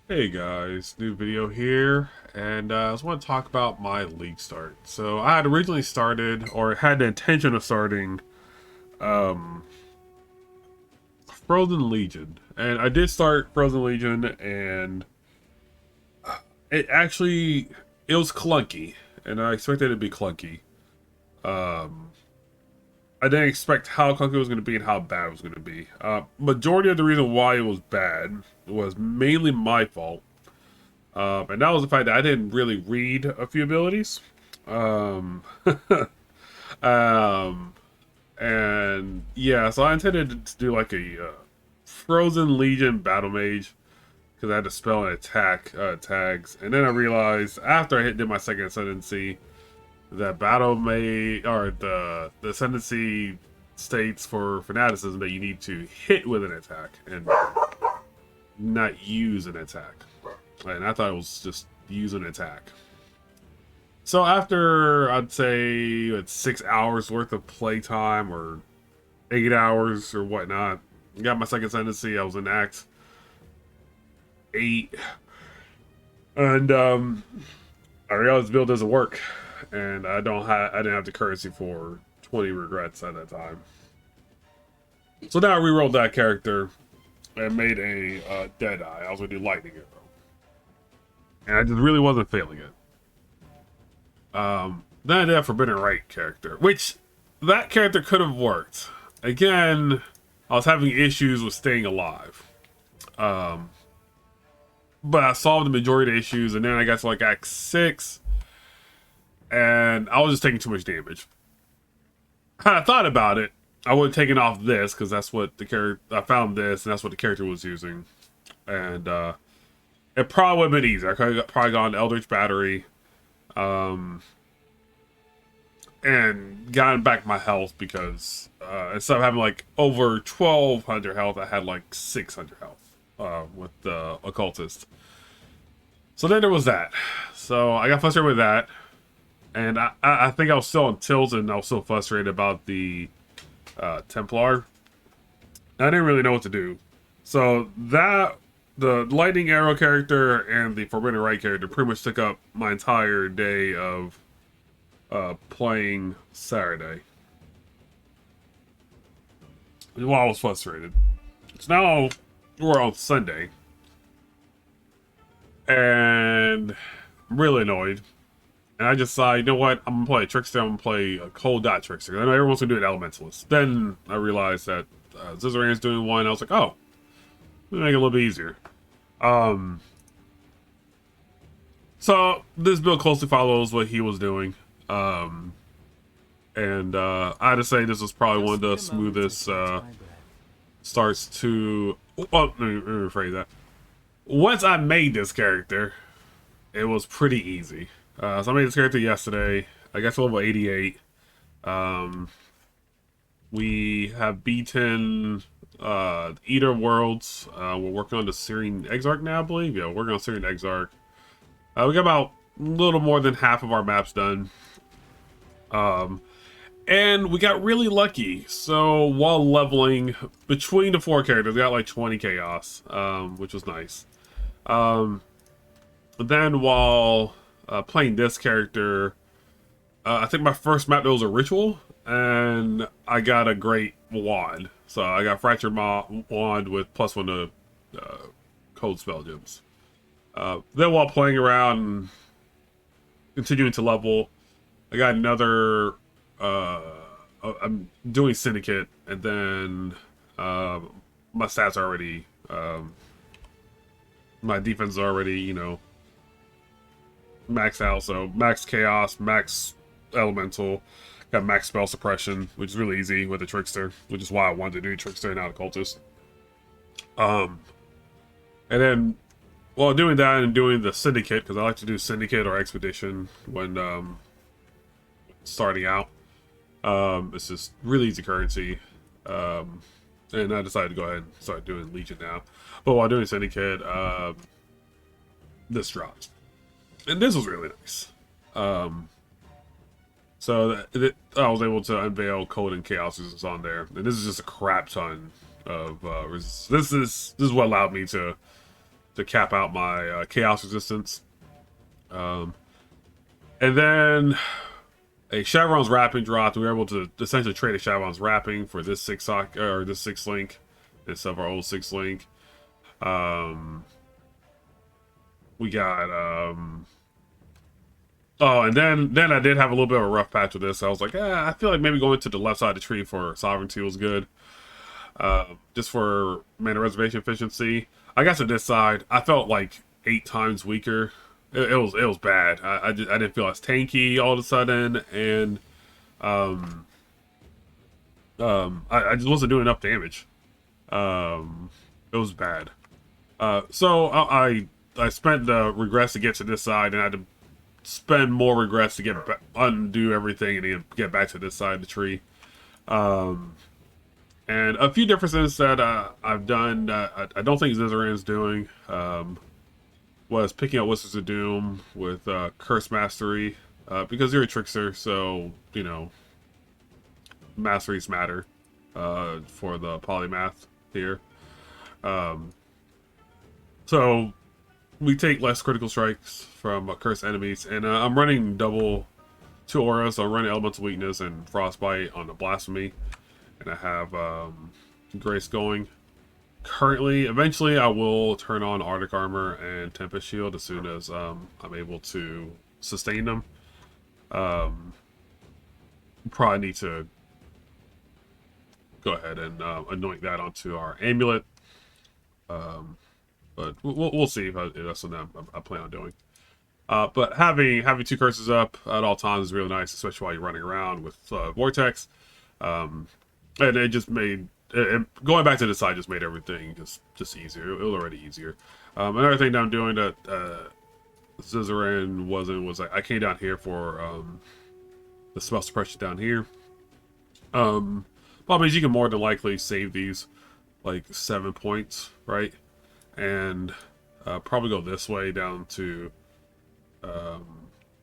Hey guys, new video here, and I just want to talk about my league start. So I had originally started, or had the intention of starting, um, Frozen Legion, and I did start Frozen Legion, and it was clunky, and I expected it to be clunky. Um, I didn't expect how clunky it was going to be and how bad it was going to be. Majority of the reason why it was bad was mainly my fault. And that was the fact that I didn't really read a few abilities. Um, um, and yeah, so I intended to do like a Frozen Legion Battlemage because I had to spell and attack tags. And then I realized after did my second ascendancy that Battlemage, or the ascendancy states for fanaticism that you need to hit with an attack and not use an attack. And I thought it was just use an attack. So after, I'd say, it's 6 hours worth of playtime, or 8 hours, or whatnot, got my second ascendancy. I was in Act 8. And, I realized the build doesn't work. And I didn't have the currency for 20 regrets at that time. So now I rerolled that character and made a Deadeye. I was going to do Lightning Arrow. And I just really wasn't feeling it. Then I did a Forbidden Right character, which that character could have worked. Again, I was having issues with staying alive. But I solved the majority of the issues, and then I got to like Act 6, and I was just taking too much damage. Had I thought about it, I would have taken off this, because that's what the character, I found this, and that's what the character was using. And, it probably would have been easier. I could have probably gone Eldritch Battery, and gotten back my health, because instead of having like over 1,200 health, I had like 600 health with the Occultist. So then there was that. So I got frustrated with that, and I think I was still on tilt, and I was still frustrated about the Templar. I didn't really know what to do. So the Lightning Arrow character and the Forbidden Right character pretty much took up my entire day of playing Saturday while I was frustrated. So now we're on Sunday, and I'm really annoyed. And I just thought, you know what? I'm gonna play a Trickster. I'm gonna play a Cold DoT Trickster. I know everyone's gonna do an Elementalist. Then I realized that Zizaran's doing one. I was like, oh, let me make it a little bit easier. So this build closely follows what he was doing. And I had to say this was probably one of the smoothest starts to... Well, let me rephrase that. Once I made this character, it was pretty easy. So I made this character yesterday. I got to level 88. We have beaten Eater Worlds. We're working on the Syrian Exarch now, I believe. Yeah, we're working on Syrian Exarch. We got about a little more than half of our maps done. And we got really lucky. So while leveling between the 4 characters, we got like 20 chaos, which was nice. Then while playing this character, I think my first map there was a ritual, and I got a great wand. So I got Fractured Wand with +1 to cold spell gems. Then while playing around and continuing to level, I got another, I'm doing Syndicate, and then my stats are already, my defense is already, you know, maxed out. So max Chaos, max Elemental, got max Spell Suppression, which is really easy with the Trickster, which is why I wanted to do Trickster and not Occultist. And then while doing that and doing the Syndicate, because I like to do Syndicate or Expedition when starting out, it's just really easy currency. And I decided to go ahead and start doing Legion now. But while doing Syndicate, this dropped. And this was really nice. So I was able to unveil Cold and Chaos resistance on there. And this is just a crap ton of resistance. This is what allowed me to to cap out my chaos resistance. And then a Shavron's wrapping dropped. We were able to essentially trade a Shavron's wrapping for this 6 sock or this 6 link instead of our old 6 link. We got oh, and then I did have a little bit of a rough patch with this. I was like, I feel like maybe going to the left side of the tree for sovereignty was good. Just for mana reservation efficiency. I guess at this side, I felt like 8 times weaker. It was bad. I didn't feel as tanky all of a sudden, and I just wasn't doing enough damage. It was bad. So I spent the regress to get to this side, and I had to spend more regress to get undo everything and then get back to this side of the tree. And a few differences that I've done I don't think Zizaran is doing was picking up Whispers of Doom with Curse Mastery, because you're a trickster, so, you know, masteries matter for the polymath here. So we take less critical strikes from cursed enemies, and I'm running double 2 auras, so I'm running Elemental Weakness and Frostbite on the Blasphemy, and I have Grace going. Currently, eventually I will turn on Arctic Armor and Tempest Shield as soon as I'm able to sustain them. Probably need to go ahead and anoint that onto our amulet. But we'll see if that's something I plan on doing. But having 2 curses up at all times is really nice, especially while you're running around with Vortex. And it just made going back to the side just made everything just easier. It was already easier. Another thing that I'm doing that Zizaran was I came down here for the spell suppression down here. Well, means you can more than likely save these like 7 points, right? And probably go this way down to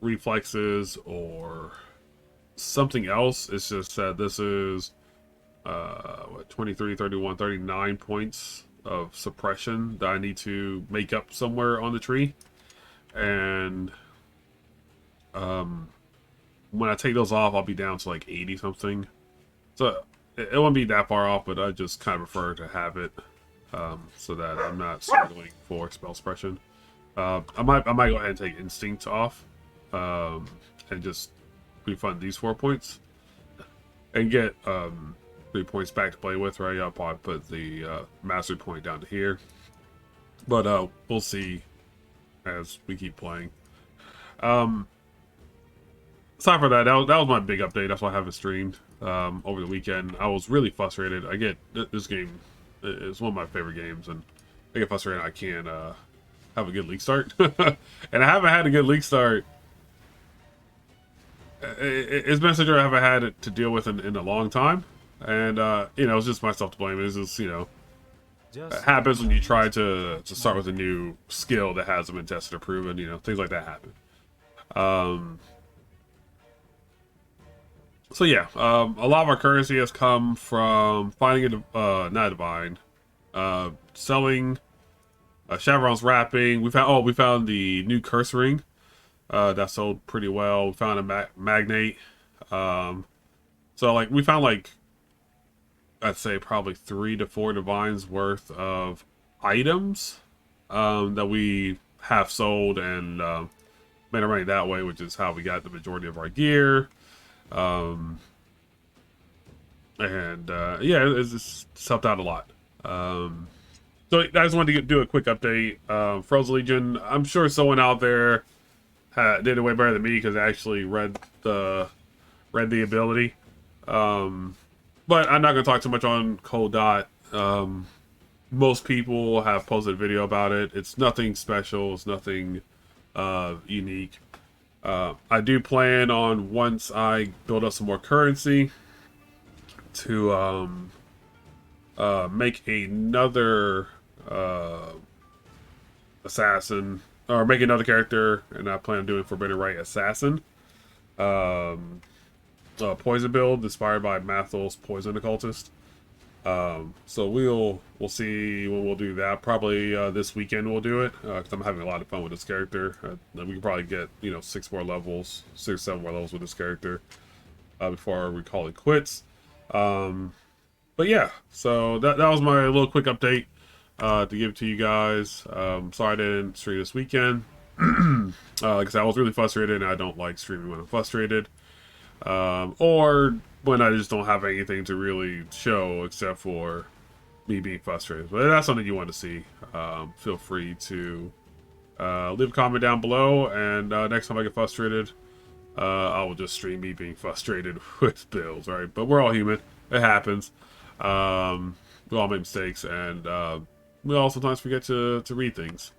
reflexes or something else. It's just that this is what, 23, 31, 39 points of suppression that I need to make up somewhere on the tree. And when I take those off, I'll be down to like 80 something. So it won't be that far off, but I just kind of prefer to have it so that I'm not struggling for spell suppression. I might go ahead and take Instinct off and just refund these 4 points and get 3 points back to play with, right? I'll probably put the mastery point down to here, but we'll see as we keep playing. Aside for that, that was my big update. That's why I haven't streamed over the weekend. I was really frustrated. I get this game is one of my favorite games, and I get frustrated I can't have a good league start. And I haven't had a good league start. It's been a situation I haven't had it to deal with in a long time, and you know, it's just myself to blame. It's just, you know, it happens when you try to start with a new skill that hasn't been tested or proven. You know, things like that happen. So yeah, a lot of our currency has come from finding a not a divine, selling Shavron's wrapping. We found the new curse ring that sold pretty well. We found a magnate. So like we found like, I'd say probably 3 to 4 divines worth of items that we have sold and made our money that way, which is how we got the majority of our gear. And yeah, it's just helped out a lot. So I just wanted to do a quick update. Frozen Legion, I'm sure someone out there did it way better than me because I actually read the ability. But I'm not going to talk too much on Cold DoT. Most people have posted a video about it. It's nothing special. It's nothing unique. I do plan on, once I build up some more currency, to make another assassin, or make another character, and I plan on doing Forbidden Right Assassin. Poison build inspired by Mathel's Poison Occultist. So we'll see when we'll do that. Probably this weekend we'll do it because I'm having a lot of fun with this character. We can probably get 6 7 more levels with this character before we call it quits. But yeah, so that was my little quick update to give to you guys. Sorry I didn't stream this weekend. Like I said, I was really frustrated, and I don't like streaming when I'm frustrated. Or when I just don't have anything to really show except for me being frustrated. But if that's something you want to see, feel free to leave a comment down below, and next time I get frustrated, I will just stream me being frustrated with builds, right? But we're all human. It happens. We all make mistakes, and we all sometimes forget to read things.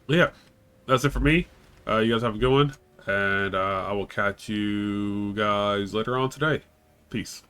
Yeah, that's it for me. You guys have a good one, and I will catch you guys later on today. Peace.